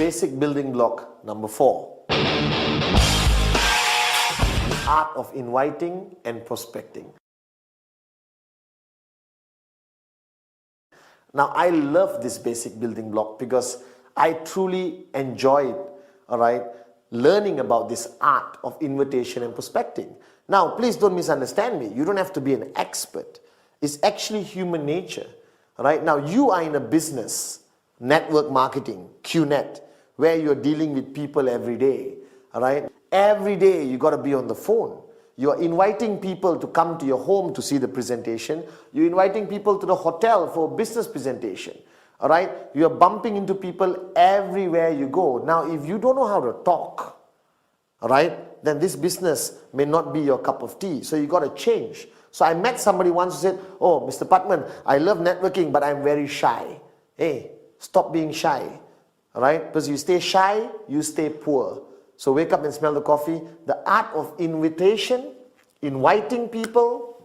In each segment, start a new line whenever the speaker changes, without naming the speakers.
basic building block number 4. The art of inviting and prospecting. Now, I love this basic building block because I truly enjoyed, learning about this art of invitation and prospecting. Now, please don't misunderstand me. You don't have to be an expert. It's actually human nature. Now, you are in a business, network marketing, QNet, where you're dealing with people every day. Every day you got to be on the phone. You're inviting people to come to your home to see the presentation. You're inviting people to the hotel for a business presentation. You're bumping into people everywhere you go. Now, if you don't know how to talk, then this business may not be your cup of tea. So you got to change. So I met somebody once who said, "Oh, Mr. Patman, I love networking, but I'm very shy." Hey, stop being shy. Because you stay shy, you stay poor. So wake up and smell the coffee. The art of invitation, inviting people,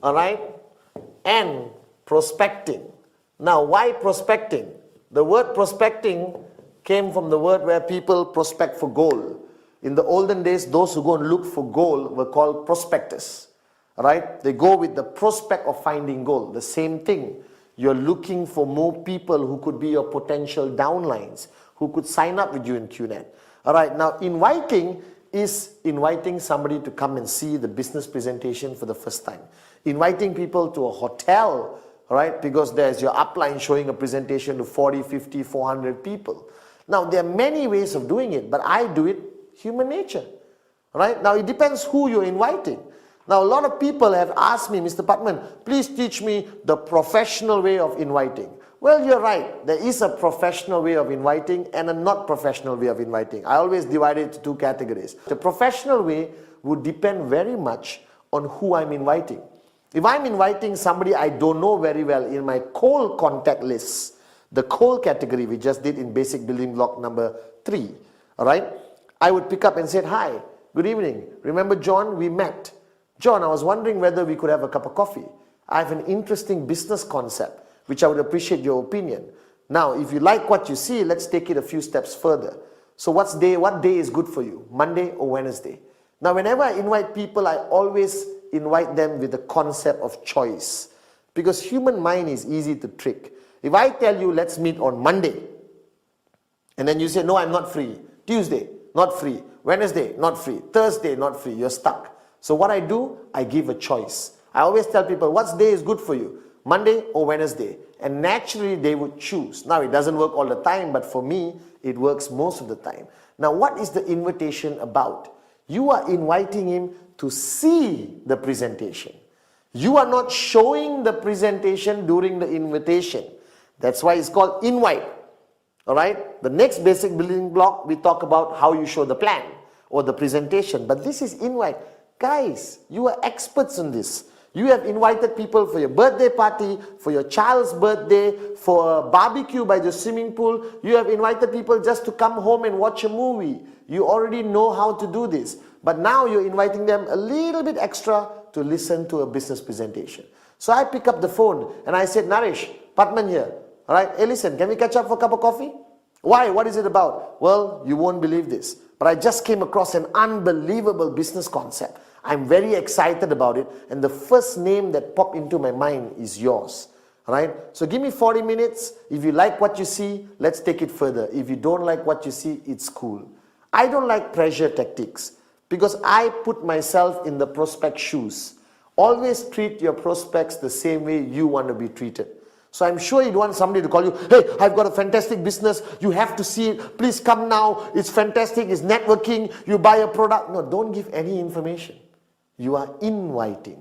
and prospecting. Now, why prospecting? The word prospecting came from the word where people prospect for gold. In the olden days, those who go and look for gold were called prospectors. They go with the prospect of finding gold. The same thing. You're looking for more people who could be your potential downlines, who could sign up with you in QNet. Now inviting is inviting somebody to come and see the business presentation for the first time. Inviting people to a hotel, because there's your upline showing a presentation to 40, 50, 400 people. Now there are many ways of doing it, but I do it human nature. Now it depends who you're inviting. Now, a lot of people have asked me, "Mr. Patman, please teach me the professional way of inviting." Well, you're right. There is a professional way of inviting and a not professional way of inviting. I always divide it into 2 categories. The professional way would depend very much on who I'm inviting. If I'm inviting somebody I don't know very well in my cold contact list, the cold category we just did in basic building block number 3, I would pick up and say, "Hi, good evening. Remember John? We met. John, I was wondering whether we could have a cup of coffee. I have an interesting business concept, which I would appreciate your opinion. Now, if you like what you see, let's take it a few steps further. So what day is good for you? Monday or Wednesday?" Now, whenever I invite people, I always invite them with the concept of choice. Because human mind is easy to trick. If I tell you, "Let's meet on Monday," and then you say, "No, I'm not free. Tuesday, not free. Wednesday, not free. Thursday, not free," you're stuck. So what I do, I give a choice. I always tell people, "What day is good for you? Monday or Wednesday?" And naturally they would choose. Now it doesn't work all the time, but for me, it works most of the time. Now what is the invitation about? You are inviting him to see the presentation. You are not showing the presentation during the invitation. That's why it's called invite. The next basic building block, we talk about how you show the plan or the presentation. But this is invite. Guys, you are experts in this. You have invited people for your birthday party, for your child's birthday, for a barbecue by the swimming pool. You have invited people just to come home and watch a movie. You already know how to do this. But now you're inviting them a little bit extra to listen to a business presentation. So I pick up the phone and I said, "Naresh, Patman here. Hey, listen, can we catch up for a cup of coffee?" "Why? What is it about?" "Well, you won't believe this, but I just came across an unbelievable business concept. I'm very excited about it, and the first name that popped into my mind is yours. So give me 40 minutes. If you like what you see, let's take it further. If you don't like what you see, it's cool." I don't like pressure tactics because I put myself in the prospect shoes. Always treat your prospects the same way you want to be treated. So I'm sure you'd want somebody to call you, "Hey, I've got a fantastic business. You have to see it. Please come now. It's fantastic. It's networking. You buy a product." No, don't give any information. You are inviting,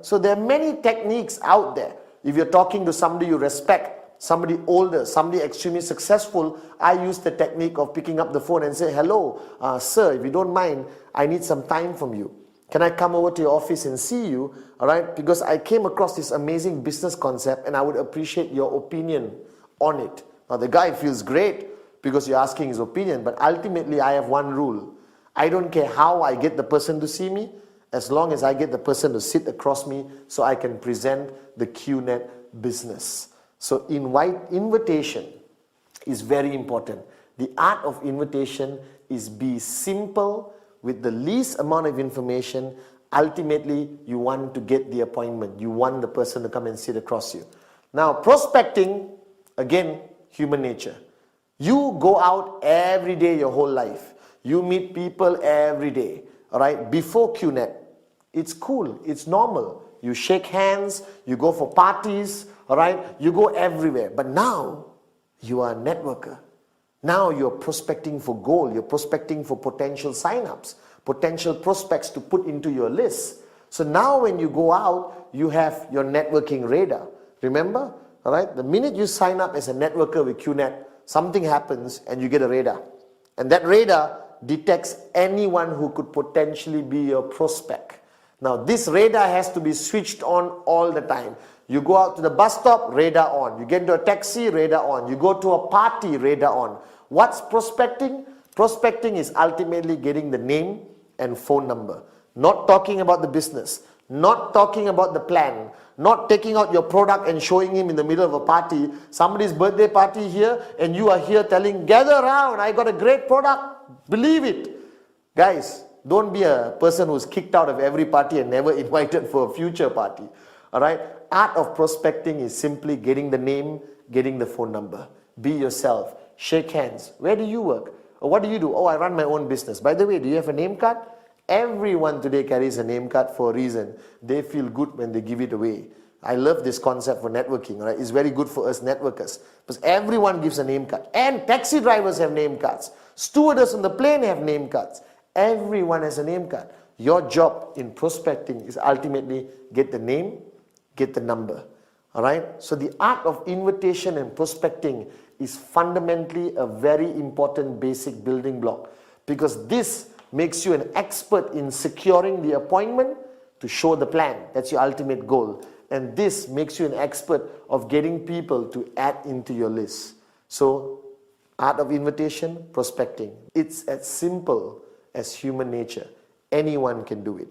So there are many techniques out there. If you're talking to somebody you respect, somebody older, somebody extremely successful, I use the technique of picking up the phone and say, "Hello, sir, if you don't mind, I need some time from you. Can I come over to your office and see you? Because I came across this amazing business concept and I would appreciate your opinion on it." Now the guy feels great because you're asking his opinion, but ultimately I have one rule. I don't care how I get the person to see me, as long as I get the person to sit across me so I can present the QNet business. So invitation is very important. The art of invitation is be simple with the least amount of information. Ultimately, you want to get the appointment. You want the person to come and sit across you. Now, prospecting, again, human nature. You go out every day your whole life. You meet people every day. All right, before QNet, it's cool, it's normal. You shake hands, you go for parties, all right, you go everywhere. But now, you are a networker. Now you're prospecting for goal, you're prospecting for potential signups, potential prospects to put into your list. So now when you go out, you have your networking radar. Remember, all right, the minute you sign up as a networker with QNet, something happens and you get a radar. And that radar detects anyone who could potentially be your prospect. Now this radar has to be switched on all the time. You go out to the bus stop, radar on. You get into a taxi, radar on. You go to a party, radar on. What's prospecting? Prospecting is ultimately getting the name and phone number. Not talking about the business. Not talking about the plan. Not taking out your product and showing him in the middle of a party. Somebody's birthday party here and you are here telling, gather around, I got a great product. Believe it. Guys, don't be a person who's kicked out of every party and never invited for a future party. Alright? Art of prospecting is simply getting the name, getting the phone number. Be yourself. Shake hands. Where do you work? Or what do you do? Oh, I run my own business. By the way, do you have a name card? Everyone today carries a name card for a reason. They feel good when they give it away. I love this concept for networking. Right? It's very good for us networkers. Because everyone gives a name card. And taxi drivers have name cards. Stewardess on the plane have name cards. Everyone has a name card. Your job in prospecting is ultimately get the name, get the number. Alright? So the art of invitation and prospecting is fundamentally a very important basic building block. Because this makes you an expert in securing the appointment to show the plan. That's your ultimate goal. And this makes you an expert of getting people to add into your list. So, art of invitation, prospecting. It's as simple as human nature. Anyone can do it.